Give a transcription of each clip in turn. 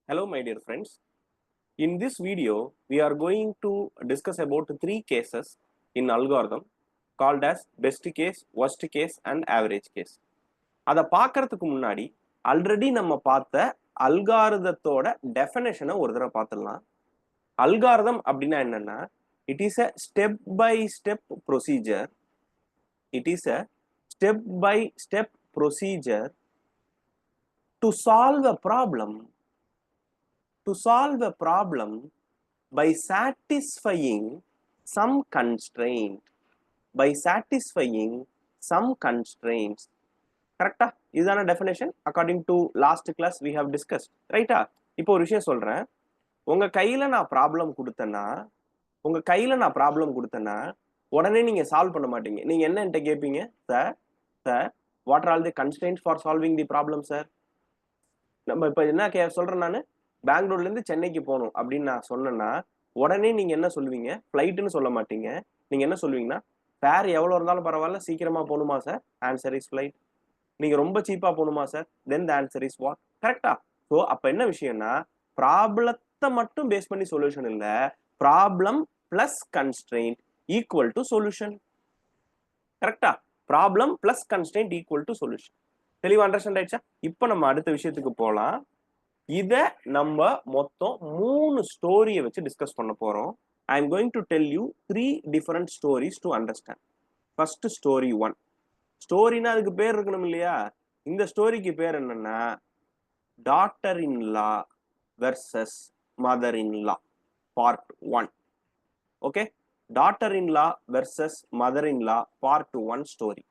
Hello my dear friends. In this video we are going to discuss about three cases in algorithm called as best case, worst case and average case. அதை பார்க்கறதுக்கு முன்னாடி already நம்ம பார்த்த அல்காரிதத்தோட டெஃபினேஷனை ஒரு தடவை பார்த்துடலாம். Algorithm அப்படின்னா என்னன்னா it is a step by step procedure. It is a step by step procedure to solve a problem. To solve a problem by satisfying some constraint. By satisfying some constraints. கரெக்டா? இதுதான definition according to last class we have discussed. ரைட்டா? இப்போ ஒரு விஷயம் சொல்றேன். உங்க கையில நான் ப்ராப்ளம் கொடுத்தேன்னா உடனே நீங்க சால்வ் பண்ண மாட்டீங்க. நீங்க என்ன என்கிட்ட கேட்பீங்க? Sir what are all the constraints for solving the problem sir? நம்ம இப்ப என்ன சொல்றேன் நானு, பெங்களூர்ல இருந்து சென்னைக்கு போகணும் அப்படின்னு நான் சொன்னேன்னா உடனே நீங்க என்ன சொல்லுவீங்க? ஃபிளைட்னு சொல்ல மாட்டீங்க. நீங்க என்ன சொல்லுவீங்கன்னா, ஃபேர் எவ்வளவு இருந்தாலும் பரவாயில்ல, சீக்கிரமா போகணுமா சார்? Answer is flight. நீங்க ரொம்ப சீப்பா போகணுமா sir? Then the answer is what? கரெக்டா? ஸோ அப்ப என்ன விஷயம்னா, ப்ராப்ளத்தை மட்டும் பேஸ் பண்ணி சொல்யூஷன் இல்ல, problem plus constraint equal to solution. கரெக்டா? Problem plus constraint equal to solution. தெளிவா அண்டர்ஸ்டாண்ட் ஆயிடுச்சா? இப்போ நம்ம அடுத்த விஷயத்துக்கு போலாம். இத நம்ம மொத்தம் 3 ஸ்டோரியை வச்சு டிஸ்கஸ் பண்ண போறோம். I am going to tell you 3 different stories to understand. First story 1. ஸ்டோரினா அதுக்கு பேர் இருக்கணும் இல்லையா? இந்த ஸ்டோரிக்கு பேர் என்னன்னா daughter in law versus mother in law part 1. Okay, daughter in law versus mother in law part 1 story.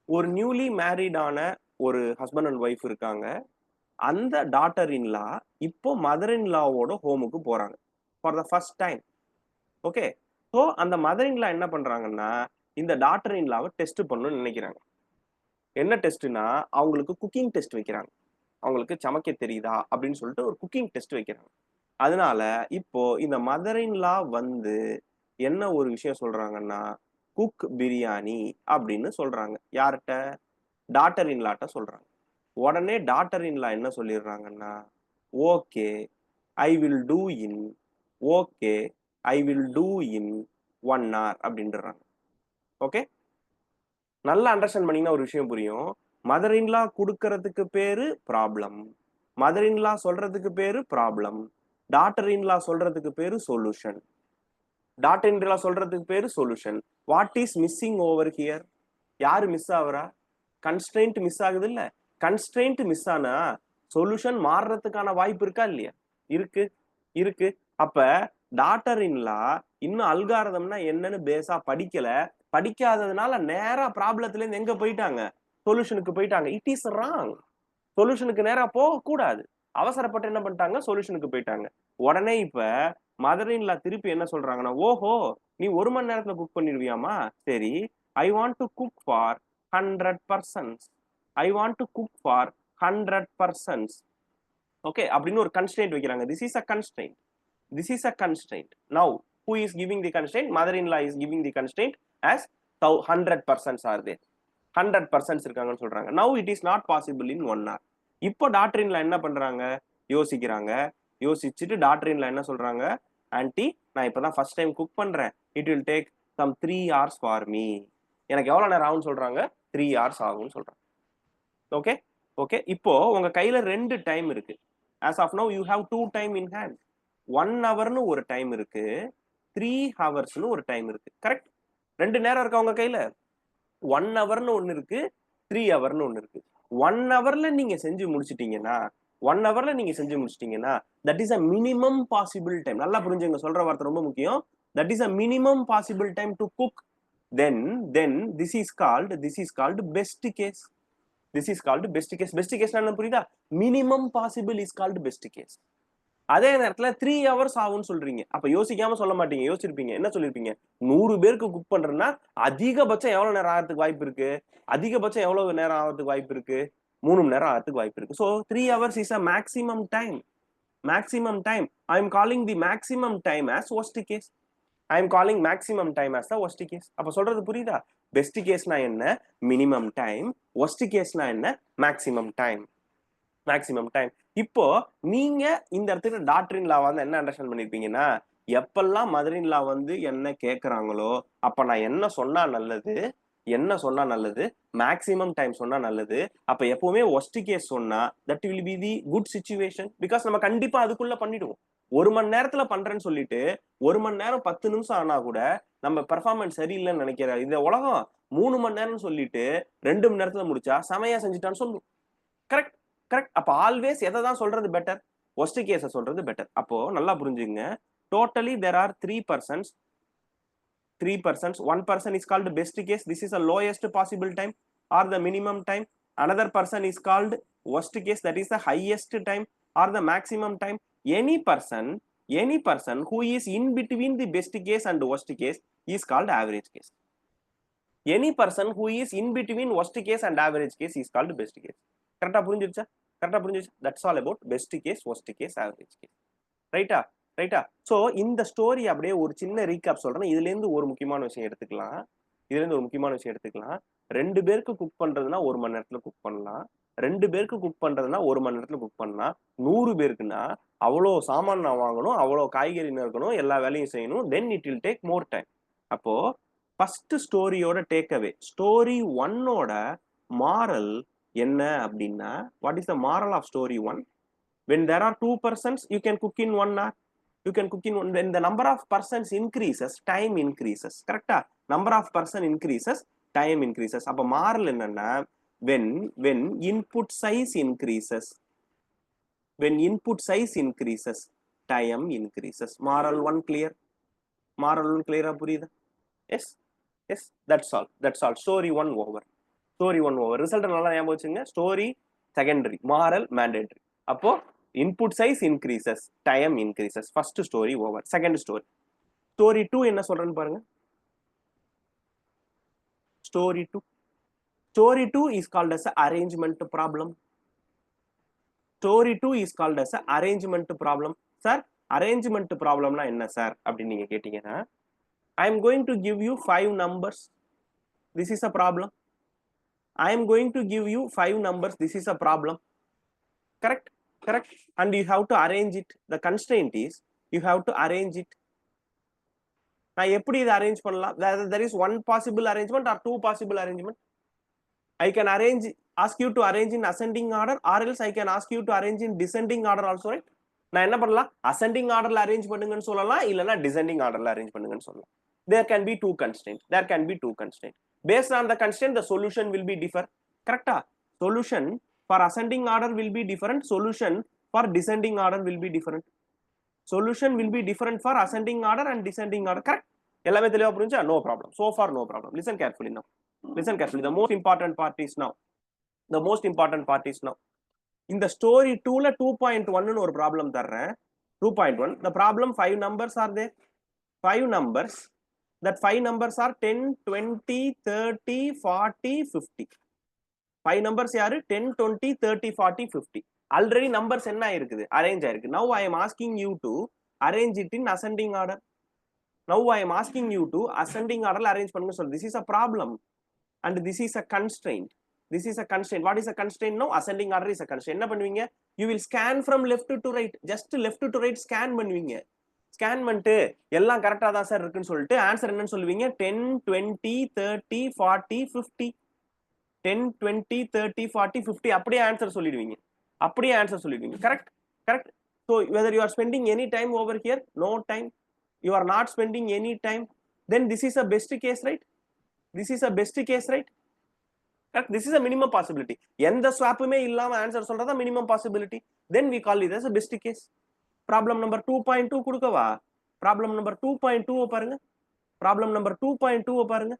ஒரு நியூலி மேரிடான ஒரு husband and wife இருக்காங்க. அந்த டாட்டர் இன் லா இப்போ மதர் இன் லாவோட ஹோமுக்கு போறாங்க for the first time. Okay, so அந்த mother in law என்ன பண்றாங்கன்னா இந்த டாட்டர் இன் லாவை டெஸ்ட் பண்ணணும்னு நினைக்கிறாங்க. என்ன டெஸ்ட்னா, அவங்களுக்கு குக்கிங் டெஸ்ட் வைக்கிறாங்க. அவங்களுக்கு சமைக்க தெரியுதா அப்படின்னு சொல்லிட்டு ஒரு குக்கிங் டெஸ்ட் வைக்கிறாங்க. அதனால இப்போ இந்த மதர் இன் லா வந்து என்ன ஒரு விஷயம் சொல்றாங்கன்னா, குக் பிரியாணி அப்படின்னு சொல்றாங்க. யார்கிட்ட? டாட்டர் இன் லாட்ட சொல்றாங்க. உடனே டாட்டர் இன் லா என்ன சொல்லிடுறாங்கன்னா, okay I will do in 1 hour அப்படின்றாங்க. ஓகே, நல்லா அண்டர்ஸ்டாண்ட் பண்ணீங்கன்னா ஒரு விஷயம் புரியும். மதர் இன் லா கொடுக்கறதுக்கு பேரு ப்ராப்ளம், மதர் இன் லா சொல்றதுக்கு பேரு ப்ராப்ளம், டாட்டர் இன் லா சொல்றதுக்கு பேரு சொல்யூஷன். டாட்டர் இன் லா சொல்றதுக்கு பேரு solution. What is missing over here? யாரு மிஸ் ஆகுறா? கன்ஸ்ட்ரெயின்ட் மிஸ் ஆகுது இல்ல? கன்ஸ்ட்ரெயின்ட் மிஸ் ஆனா சொல்யூஷன் மாறுறதுக்கான வாய்ப்பு இருக்கா இல்லையா? இருக்கு. அப்ப டாட்டர் இன் லா இன்னும் அல்காரிதம்னா என்னன்னு பேஸா படிக்காததுனால நேரா ப்ராப்ளத்துல இருந்து எங்க போயிட்டாங்க? சொல்யூஷனுக்கு போயிட்டாங்க. It is wrong. சொல்யூஷனுக்கு நேரா போக கூடாது. அவசரப்பட்டு என்ன பண்ணிட்டாங்க? சொல்யூஷனுக்கு போயிட்டாங்க. உடனே இப்ப மதர் இன் லா திருப்பி என்ன சொல்றாங்கன்னா, ஓஹோ நீ 1 மணி நேரத்துல குக் பண்ணிடுவியாமா? சரி, I want to cook for 100 persons. I want to cook for 100 persons. Okay, அப்படின்னு ஒரு கன்ஸ்ட்ரெயின்ட் வைக்கிறாங்க. This is a constraint. Now, who is giving the constraint? Mother-in-law is giving the constraint as 100 persons are there. 100 persons இருக்காங்கன்னு சொல்றாங்க. Now it is not possible in 1 hour. இப்போ daughter in law என்ன பண்றாங்க? யோசிச்சுட்டு daughter in law என்ன சொல்றாங்க? Anti, நான் இப்பதான் ஃபர்ஸ்ட் டைம் குக் பண்றேன். It will take some 3 hours for me. எனக்கு எவ்வளவு நேரம் ஆகும்னு சொல்றாங்க? 3 hours ஆகும்னு சொல்றாங்க. ஓகே, இப்போ உங்க கையில 2 டைம் இருக்கு. as of now you have 2 time in hand. 1 hourனு ஒரு டைம் இருக்கு, 3 hoursனு ஒரு டைம் இருக்கு. கரெக்ட்? 2 நேரம் இருக்கா உங்க கையில? 1 hourனு ஒன்னு இருக்கு, 3 hourனு ஒன்னு இருக்கு. 1 hourல நீங்க செஞ்சு முடிச்சிட்டீங்கன்னா that is a minimum possible time. நல்லா புரிஞ்சுங்க, சொல்ற வார்த்தை ரொம்ப முக்கியம். that is a minimum possible time to cook. then this is called best case. This is called best case. Best case என்ன புரியுதா? minimum possible is called best case. அதே நேரத்துல 3 hours ஆகும்னு சொல்றீங்க. அப்ப யோசிக்காம சொல்ல மாட்டீங்க, யோசிச்சிருப்பீங்க. என்ன சொல்லிருப்பீங்க? 100 பேருக்கு குக் பண்றேன்னா அதிகபட்சம் எவ்வளவு நேரம் ஆகிறதுக்கு வாய்ப்பு இருக்கு? 3 மணி நேரம் ஆகிறதுக்கு வாய்ப்பு இருக்கு. So 3 hours is a maximum time. I am calling the maximum time as worst case. I am calling maximum time as the worst case. அப்ப சொல்றது புரியுதா? பெஸ்ட் கேஸ்னா என்ன? Minimum time. worst கேஸ்னா என்ன? Maximum time. Maximum time. இப்போ நீங்க இந்த இடத்துல doctor இன் லா வந்து என்ன அண்டர்ஸ்டாண்ட் பண்ணிருப்பீங்கன்னா, எப்பெல்லாம் மதர் இன் லா வந்து என்ன கேக்குறாங்களோ, அப்ப நான் என்ன சொன்னா நல்லது, என்ன சொன்னா நல்லது, மேக்ஸிமம் டைம் சொன்னா நல்லது. அப்ப எப்பவுமே வொர்ஸ்ட் கேஸ் சொன்னா that will be the good situation. Because நம்ம கண்டிப்பா அதுக்குள்ள பண்ணிடுவோம். 1 மணி நேரத்துல பண்றேன்னு சொல்லிட்டு 1 மணி நேரம் 10 நிமிஷம் ஆனா கூட நம்ம பெர்ஃபார்மன்ஸ் சரியில்லைன்னு நினைக்கிற இந்த உலகம் 3 மணி நேரம்னு சொல்லிட்டு 2 மணி நேரத்துல முடிச்சா செமையா செஞ்சுட்டான்னு சொல்லும். Correct, correct. அப்ப ஆல்வேஸ் எதை தான் சொல்றது பெட்டர்? ஒஸ்ட் கேஸ சொல்றது பெட்டர். அப்போ நல்லா புரிஞ்சுங்க. Totally there are 3 persons. 3 persons. One person is called best case. This is the lowest possible time or the minimum time. Another person is called worst case. That is the highest time or the maximum time. Any person who is in between the best case and worst case is called average case. Any person who is in between worst case and average case is called best case. கரெக்டா புரிஞ்சிருச்சா? கரெக்டா புரிஞ்சிருச்சு. That's all about best case, worst case, average case. ரைட்டா? ரைட்டா? So இந்த story அப்படியே ஒரு சின்ன ரீகேப் சொல்றேன். இதுல இருந்து ஒரு முக்கியமான விஷயம் எடுத்துக்கலாம். 2 பேருக்கு குக் பண்றதுன்னா 1 மணி நேரத்துல குக் பண்ணலாம். 2 பேருக்கு குக் பண்றதுன்னா 1 மணி நேரத்துல குக் பண்ணலாம். 100 பேருக்குன்னா அவ்வளோ சாமான் நான் வாங்கணும், அவ்வளோ காய்கறி நறுக்கணும், எல்லா வேலையும் செய்யணும். Then it will take more time. அப்போ ஃபர்ஸ்ட் ஸ்டோரியோட டேக் அவே, ஸ்டோரி 1ஓட மாரல் என்ன அப்படின்னா, what is the moral of story 1? when there are 2 persons you can cook in 1 hour. You can cook in one. When the number of persons increases, time increases. Correcta? Number of person increases, time increases. அப்ப moral என்னன்னா, when input size increases, when input size increases, time increases. Moral 1 clear? Moral 1 clear ஆ புரியுதா? Yes, yes, that's all. That's all. Story 1 over. Story 1 over. Result நல்லா ஞாபகம் வச்சுங்க. Story secondary, moral mandatory. அப்போ input size increases, time increases. First story over. Second story. Story 2 என்ன சொல்றேன்னு பாருங்க. Story 2. Story 2 is called as a arrangement problem. Story 2 is called as a arrangement problem. Sir, arrangement problemனா என்ன sir அப்படின்னு நீங்க கேட்டீங்கன்னா, I am going to give you 5 numbers. This is a problem. I am going to give you 5 numbers. This is a problem. Correct? Correct? And you have to arrange it. The constraint is you have to arrange it. நான் எப்படி இதை arrange பண்ணலாம்? There is one possible arrangement or 2 possible arrangement. I can ask you to arrange in ascending order, or else I can ask you to arrange in descending order also, right? நான் என்ன பண்ணலாம்? ascending orderல arrange பண்ணுங்கன்னு சொல்லலாம், இல்லனா descending orderல arrange பண்ணுங்கன்னு சொல்லலாம். There can be 2 constraints. There can be 2 constraints. Based on the constraint, the solution will be differ. Correcta? Solution for ascending order will be different. Solution for descending order will be different. Solution will be different for ascending order and descending order. Correct? எல்லாமே தெளிவா புரிஞ்சா? No problem. So far no problem. Listen carefully now. Listen carefully. The most important part is now. The most important part is now. இந்த story 2ல 2.1 ஒரு problem தர்றேன். 2.1. The problem 5 numbers are there. 5 numbers. That 5 numbers are 10, 20, 30, 40, 50. 5 numbers யாரு? 10, 20, 30, 40, 50. Already numbers என்ன இருக்குது? Arrange ஆயிருக்கு. Now I am asking you to arrange it in ascending order. Now I am asking you to ascending order arrange பண்ணுங்க சொல்லு. This is a problem and this is a constraint. This is a constraint. What is a constraint now? Ascending order is a constraint. என்ன பண்ணுவீங்க? You will scan from left to right. Just left to right scan பண்ணுவீங்க. Scan பண்ணிட்டு எல்லாம் கரெக்டா தான் sir இருக்குன்னு சொல்லிட்டு answer என்னன்னு சொல்லுவீங்க? 10, 20, 30, 40, 50. 10, 20, 30, 40, 50 அப்படியே ஆன்சர் சொல்லிடுவீங்க. அப்படியே ஆன்சர் சொல்லிடுவீங்க. Correct? Correct? So whether you are spending any time over here, no time. You are not spending any time. Then this is a best case, right? This is a best case, right? Correct? This is a minimum possibility. எந்த ஸ்வாப்புமே இல்லாம answer சொல்றதா minimum possibility. Then we call it as a best case. Problem number 2.2 கொடுக்கவா? Problem number 2.2 பாருங்க. Problem number 2.2 பாருங்க.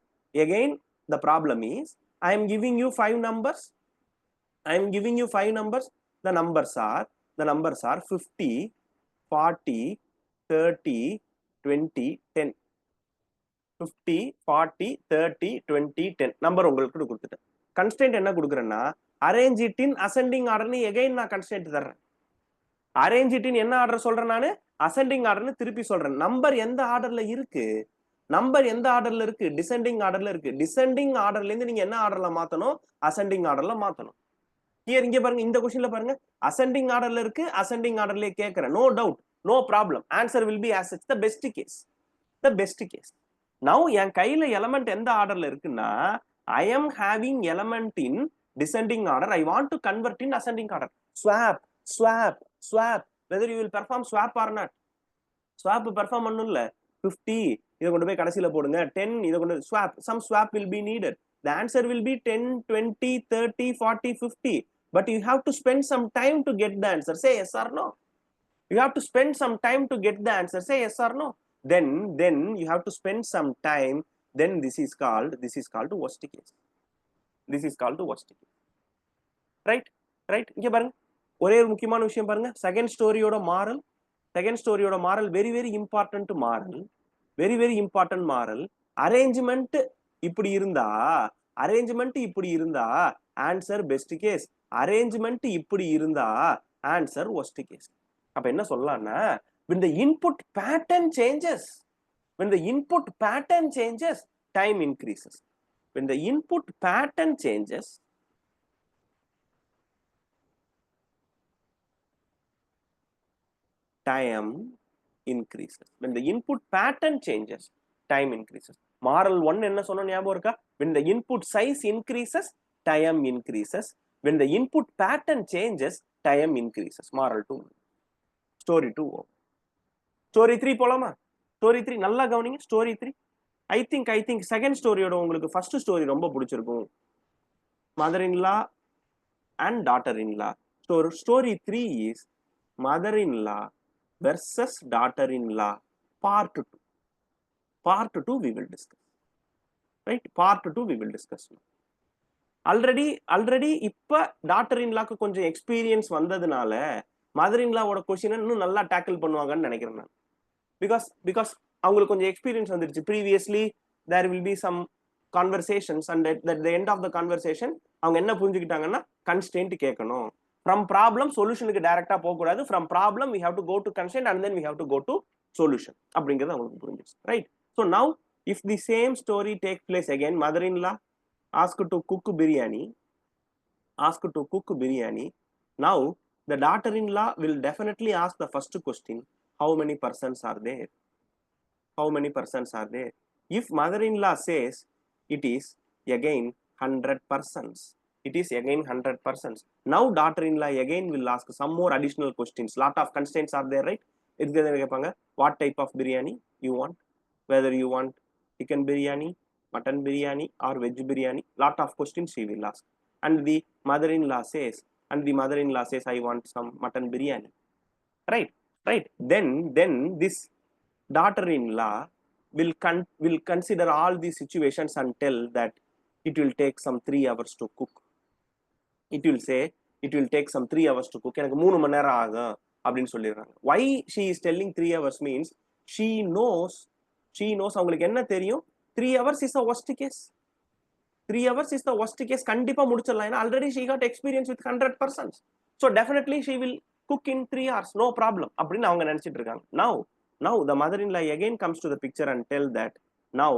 Again, the problem is I am giving you 5 numbers. I am giving you 5 numbers. The numbers are 50, 40, 30, 20, 10. 50, 40, 30, 20, 10. Number உங்களுக்கு கொடுத்துட்டேன். Constant என்ன கொடுக்குறேன்னா, arrange it in ascending ஆர்டர்னு again நான் constant தர்றேன். அரேஞ்ச் இட் இன் என்ன ஆர்டர் சொல்றேன் நானு? அசெண்டிங் ஆர்டர்னு திருப்பி சொல்றேன். நம்பர் எந்த ஆர்டர்ல இருக்கு? நம்பர் எந்த ஆர்டர்ல இருக்கு? டிசெண்டிங் ஆர்டர்ல இருக்கு. டிசெண்டிங் ஆர்டர்ல இருந்து நீங்க என்ன ஆர்டர்ல மாத்தணும்? அசெண்டிங் ஆர்டர்ல மாத்தணும். ஹியர் இங்க பாருங்க, இந்த கொஸ்டின்ல பாருங்க, அசெண்டிங் ஆர்டர்ல இருக்கு, அசெண்டிங் ஆர்டர்லயே கேக்குறேன். No doubt, no problem, answer will be as such the best case. the best case. now என் கையில எலமெண்ட் எந்த ஆர்டர்ல இருக்குன்னா, I am having element in descending order, I want to convert in ascending order. swap swap swap, whether you will perform swap or not. swap perform பண்ணனும் இல்ல, 50 இத கொண்டு போய் கடைசில போடுங்க, 10 இத கொண்டு swap, some swap will be needed. The answer will be 10, 20, 30, 40, 50, but you have to spend some time to get the answer. Say yes or no. You have to spend some time to get the answer. Say yes or no. Then you have to spend some time. Then this is called worst case. This is called worst case. Right? Right? இங்க பாருங்க, ஒரே ஒரு முக்கியமான விஷயம் பாருங்க, second ஸ்டோரியோட moral, second ஸ்டோரியோட moral very very important moral, very very important moral. Arrangement இப்படி இருந்தா, அரேஞ்ச்மெண்ட் இப்படி இருந்தா ஆன்சர் பெஸ்ட் கேஸ், அரேஞ்ச்மெண்ட் இப்படி இருந்தா ஆன்சர் worst கேஸ். அப்ப என்ன சொல்லலாம்னா, when the input pattern changes, when the input pattern changes, time increases. When the input pattern changes, time increases. When the input pattern changes, time increases. Moral 1 என்ன சொன்ன ஞாபகம் இருக்கா? When the input size increases, time increases. When the input pattern changes, time increases. Moral 2. Story 2. Story 3 போலாமா? Story 3 நல்லா கவனிங்க. Story 3, I think second ஸ்டோரியோட உங்களுக்கு first story ரொம்ப பிடிச்சிருக்கும். Mother in law and daughter in law. So story 3 is mother in law versus daughter in law, part 2. Part 2 we will discuss. Right? Part 2 we will discuss. Already இப்ப daughter in lock கொஞ்சம் experience வந்ததுனால mother in லாவோட கொஸ்டினை இன்னும் நல்லா tackle பண்ணுவாங்கன்னு நினைக்கிறேன் நான். Because அவங்களுக்கு கொஞ்சம் எக்ஸ்பீரியன்ஸ் வந்துருச்சு. Previously there will be some conversations and at the end of the conversation அவங்க என்ன புரிஞ்சுக்கிட்டாங்கன்னா, கன்ஸ்டன்ட் கேட்கணும், ஃப்ரம் ப்ராப்ளம் சொல்யூஷனுக்கு டைரக்டா போக கூடாது, from problem we have to go to constraint and then we have to go to solution அப்படிங்கிறது அவங்களுக்கு புரிஞ்சிச்சு. Right? So now if the same story take place again, mother in law asked to cook biryani, now the daughter in law will definitely ask the first question, how many persons are there? How many persons are there? If mother in law says it is again 100 persons, it is again 100 persons, now daughter in law again will ask some more additional questions. Lot of constraints are there, right? What type of biryani you want, whether you want chicken biryani, mutton biryani or veg biryani, lot of questions she will ask. And the mother-in-law says, I want some mutton biryani. Right? Then this daughter-in-law will consider all these situations and tell that it will take some 3 hours to cook. It will say it will take some 3 hours to cook. எனக்கு 3 மணி நேரம் ஆகும் அப்படின்னு சொல்லிடுறாங்க. Why she is telling 3 hours means she knows அவங்களுக்கு என்ன தெரியும், 3 hours is the worst case. 3 hours is the worst case. கண்டிப்பா முடிச்சிடலாம். ஏன்னா already she got experience with 100%. So definitely she will cook in 3 hours, no problem அப்படின்னு அவங்க நினைச்சிட்டு இருக்காங்க. Now the mother-in-law again comes to the picture and tell that now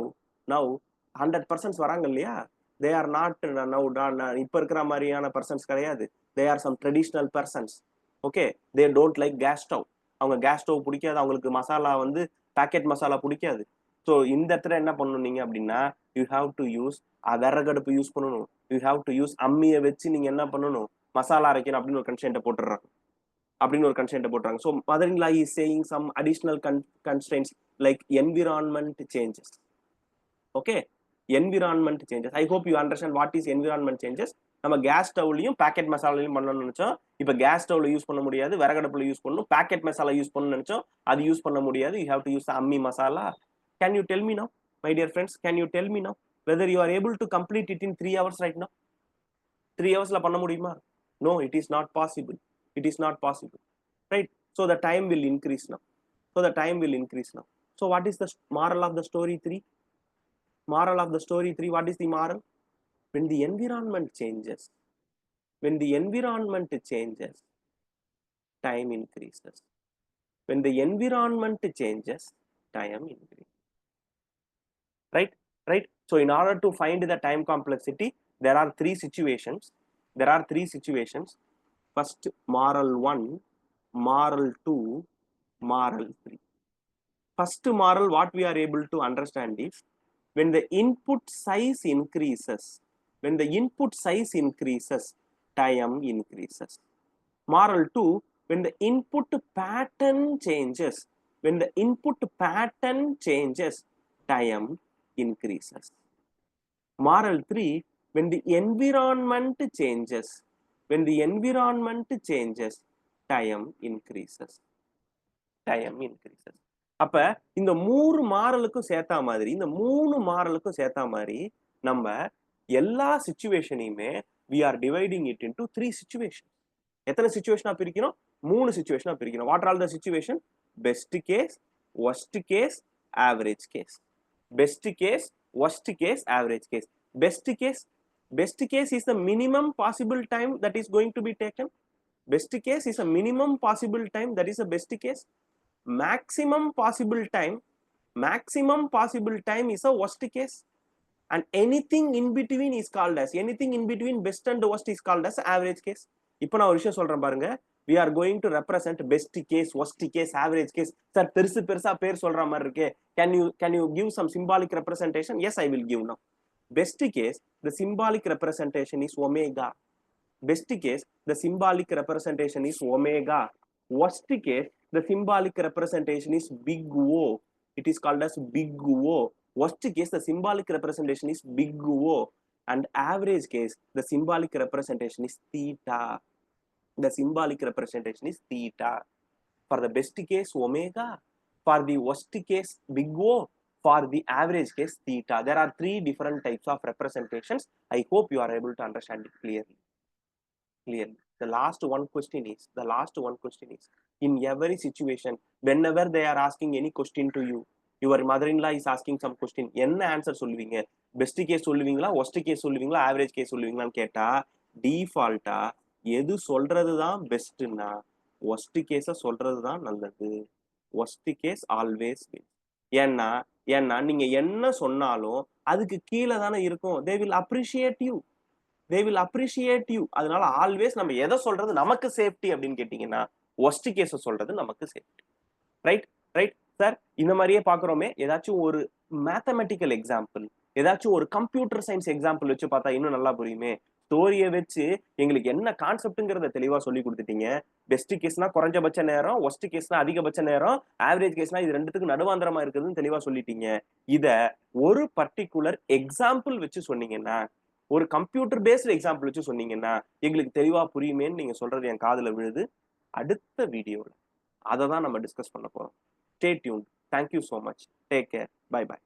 100% வராங்க இல்லையா, they are not இப்ப இருக்கிற மாதிரியான பர்சன்ஸ் கிடையாது. they are some traditional persons. Okay, they don't like gas stove. அவங்க கேஸ் ஸ்டவ் பிடிக்காது, அவங்களுக்கு மசாலா வந்து பேக்கெட் மசாலா பிடிக்காது. ஸோ இந்த இடத்துல என்ன பண்ணணும் நீங்க அப்படின்னா, யூ ஹாவ் டு யூஸ் விறகடுப்பு யூஸ் பண்ணணும், யூ ஹாவ் டு யூஸ் அம்மியை வச்சு நீங்க என்ன பண்ணணும், மசாலா அரைக்கணும் அப்படின்னு ஒரு கன்ஸ்ட்ரெயின்ட்டை போட்டுறாங்க. So mother in law is saying some additional constraints like environment changes. Okay, environment changes. I hope you understand what is environment changes. நம்ம கேஸ் ஸ்டவ்லையும் பேக்கெட் மசாலாலையும் பண்ணணும்னு நினைச்சோம், இப்ப கேஸ் ஸ்டவ்ல யூஸ் பண்ண முடியாது, விறகடுப்புல யூஸ் பண்ணணும். பேக்கெட் மசாலா யூஸ் பண்ணணும்னு நினைச்சோம், அது யூஸ் பண்ண முடியாது. யூ ஹேவ் டு யூஸ் அம்மி masala. Can you tell me now, my dear friends, can you tell me now whether you are able to complete it in 3 hours right now? 3 hours பண்ண முடியுமா? No, it is not possible. Right? So the time will increase now. So what is the moral of the story 3? What is the moral? When the environment changes, time increases. When the environment changes, time increases. Right? So in order to find the time complexity, there are 3 situations. there are 3 situations. First, moral 1, moral 2, moral 3. First moral, what we are able to understand is, when the input size increases, time increases. Moral 2, when the input pattern changes, time increases. Moral 3, when the environment changes, time increases. அப்ப இந்த 3 மாரலுக்கும் சேர்த்தா மாதிரி நம்ம எல்லா சிச்சுவேஷனையுமே we are dividing it into 3 situations. எத்தனை சிச்சுவேஷனா பிரிக்கிறோம்? 3 சிச்சுவேஷனா பிரிக்கிறோம். What are all the situation? Best case, worst case, average case. Best case, worst case, average case. Best case is the minimum possible time that is going to be taken. Best case is a minimum possible time, that is a best case. Maximum possible time is a worst case, and anything in between best and worst is called as average case. இப்போ நான் ஒரு விஷயம் சொல்றேன் பாருங்க. We are going to represent best case, worst case, average case. Sir பெருசா பேர் சொல்ற மாதிரி இருக்கு. Can you give some symbolic representation? Yes, I will give now. Best case, the symbolic representation is omega. Best case, the symbolic representation is omega. Worst case, the symbolic representation is big O. It is called as big O. Worst case, the symbolic representation is big O. And average case, the symbolic representation is theta. The symbolic representation is theta. For the best case, omega. For the worst case, big O. For the average case, theta. There are 3 different types of representations. I hope you are able to understand it clearly. The last one question is, in every situation, whenever they are asking any question to you, your mother-in-law is asking some question, என்ன answer சொல்லுவீங்க? Best case சொல்லுவீங்களா, worst case சொல்லுவீங்களா, average case சொல்லுவீங்களான்னு கேட்டா, டிஃபால்ட்டா எது சொல்றதுதான் பெஸ்ட்னா ஒஸ்ட் கேஸ சொல்றதுதான் நல்லது. Worst case always win. ஏன்னா நீங்க என்ன சொன்னாலும் அதுக்கு கீழே தானே இருக்கும். they will appreciate you. அதனால ஆல்வேஸ் நம்ம எதை சொல்றது நமக்கு சேஃப்டி அப்படின்னு கேட்டீங்கன்னா ஒஸ்ட் கேஸ சொல்றது நமக்கு சேஃப்டி. ரைட் சார், இந்த மாதிரியே பாக்குறோமே. ஏதாச்சும் ஒரு மேத்தமெட்டிக்கல் எக்ஸாம்பிள், ஏதாச்சும் ஒரு கம்ப்யூட்டர் சயின்ஸ் எக்ஸாம்பிள் வச்சு பார்த்தா இன்னும் நல்லா புரியுமே. ஸ்டோரியை வச்சு எங்களுக்கு என்ன கான்செப்ட்ங்கிறத தெளிவா சொல்லி கொடுத்துட்டீங்க. பெஸ்ட் கேஸ்னா குறைஞ்சபட்ச நேரம், ஒஸ்ட் கேஸ்னா அதிகபட்ச நேரம், ஆவரேஜ் கேஸ்னா இது ரெண்டுத்துக்கு நடுவாந்திரமா இருக்குதுன்னு தெளிவா சொல்லிட்டீங்க. இத ஒரு பர்டிகுலர் எக்ஸாம்பிள் வச்சு சொன்னீங்கன்னா, ஒரு கம்ப்யூட்டர் பேஸ்ட் எக்ஸாம்பிள் வச்சு சொன்னீங்கன்னா எங்களுக்கு தெளிவா புரியுமேன்னு நீங்க சொல்றது என் காதுல விழுது. அடுத்த வீடியோல அதை தான் நம்ம டிஸ்கஸ் பண்ண போறோம். Stay tuned. Thank you so much. Take care. Bye bye.